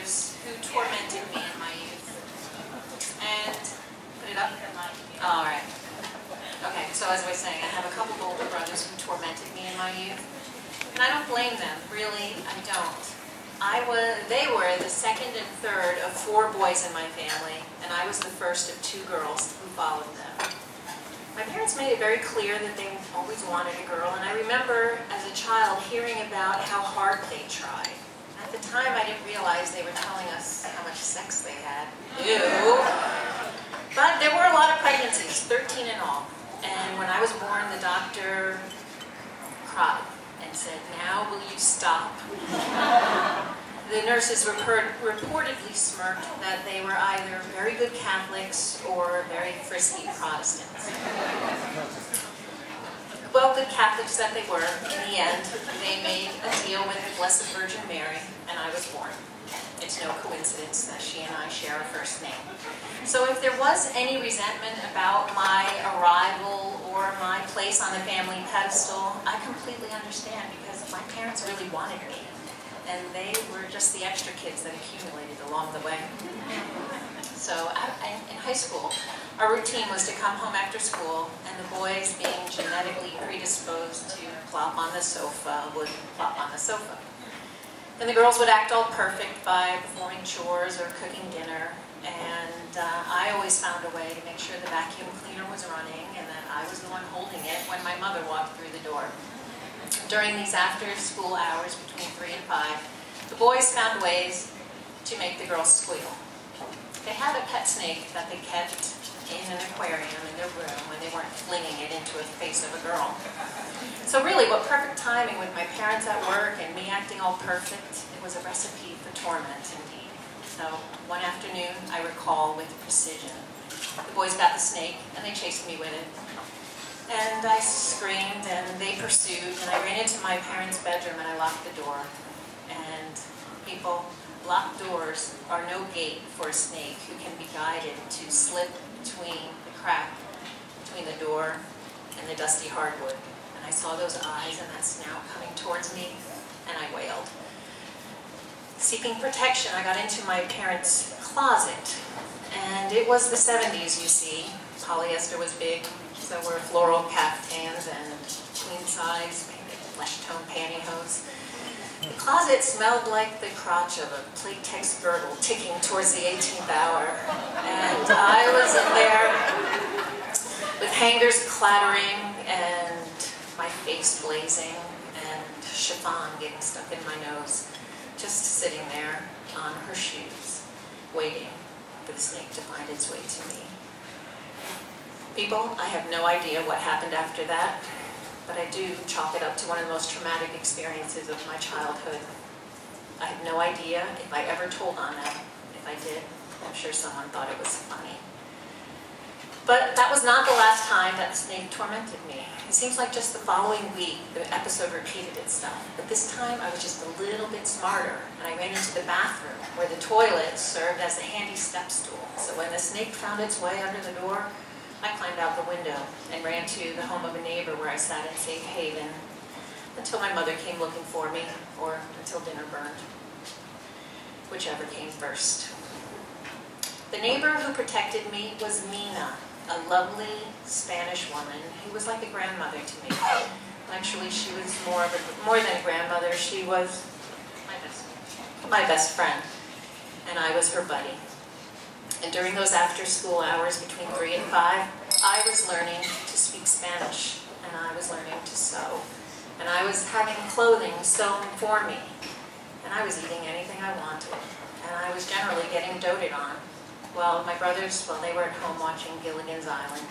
brothers who tormented me in my youth. And, put it up? All right. Okay, so as I was saying, I have a couple of older brothers who tormented me in my youth. And I don't blame them, really, I don't. They were the second and third of 4 boys in my family, and I was the first of 2 girls who followed them. My parents made it very clear that they always wanted a girl, and I remember as a child hearing about how hard they tried. At the time, I didn't realize they were telling us how much sex they had. Ew! But there were a lot of pregnancies, 13 in all. And when I was born, the doctor cried and said, "Now will you stop?" The nurses reportedly smirked that they were either very good Catholics or very frisky Protestants. Well, good Catholics that they were, in the end, they made a deal with the Blessed Virgin Mary, and I was born. It's no coincidence that she and I share a first name. So if there was any resentment about my arrival or my place on the family pedestal, I completely understand, because my parents really wanted me. And they were just the extra kids that accumulated along the way. So in high school, our routine was to come home after school, and the boys, being genetically predisposed to plop on the sofa, would plop on the sofa. And the girls would act all perfect by performing chores or cooking dinner, and I always found a way to make sure the vacuum cleaner was running and that I was the one holding it when my mother walked through the door. During these after-school hours between 3 and 5, the boys found ways to make the girls squeal. They had a pet snake that they kept in an aquarium in their room when they weren't flinging it into the face of a girl. So really, what perfect timing with my parents at work and me acting all perfect. It was a recipe for torment, indeed. So one afternoon, I recall with precision, the boys got the snake and they chased me with it. And I screamed, and they pursued, and I ran into my parents' bedroom, and I locked the door. And people, locked doors are no gate for a snake who can be guided to slip between the crack between the door and the dusty hardwood. And I saw those eyes and that snout coming towards me, and I wailed. Seeking protection, I got into my parents' closet. And it was the 70s, you see. Polyester was big. So were floral caftans and queen-size flesh-tone pantyhose. The closet smelled like the crotch of a Playtex girdle ticking towards the 18th hour. And I was in there with hangers clattering and my face blazing and chiffon getting stuck in my nose, just sitting there on her shoes, waiting for the snake to find its way to me. People, I have no idea what happened after that, but I do chalk it up to one of the most traumatic experiences of my childhood. I have no idea if I ever told on them. If I did, I'm sure someone thought it was funny. But that was not the last time that the snake tormented me. It seems like just the following week, the episode repeated itself. But this time, I was just a little bit smarter, and I ran into the bathroom, where the toilet served as a handy step stool. So when the snake found its way under the door, I climbed out the window and ran to the home of a neighbor where I sat in safe haven until my mother came looking for me, or until dinner burned, whichever came first. The neighbor who protected me was Mina, a lovely Spanish woman who was like a grandmother to me. Actually, she was more than a grandmother. She was my best friend, and I was her buddy. And during those after-school hours between 3 and 5, I was learning to speak Spanish, and I was learning to sew. And I was having clothing sewn for me, and I was eating anything I wanted. And I was generally getting doted on. While my brothers, they were at home watching Gilligan's Island,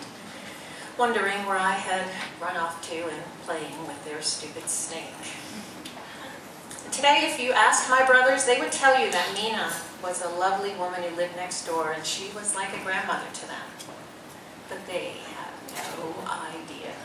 wondering where I had run off to and playing with their stupid snake. Today, if you asked my brothers, they would tell you that Mina was a lovely woman who lived next door, and she was like a grandmother to them. But they have no idea.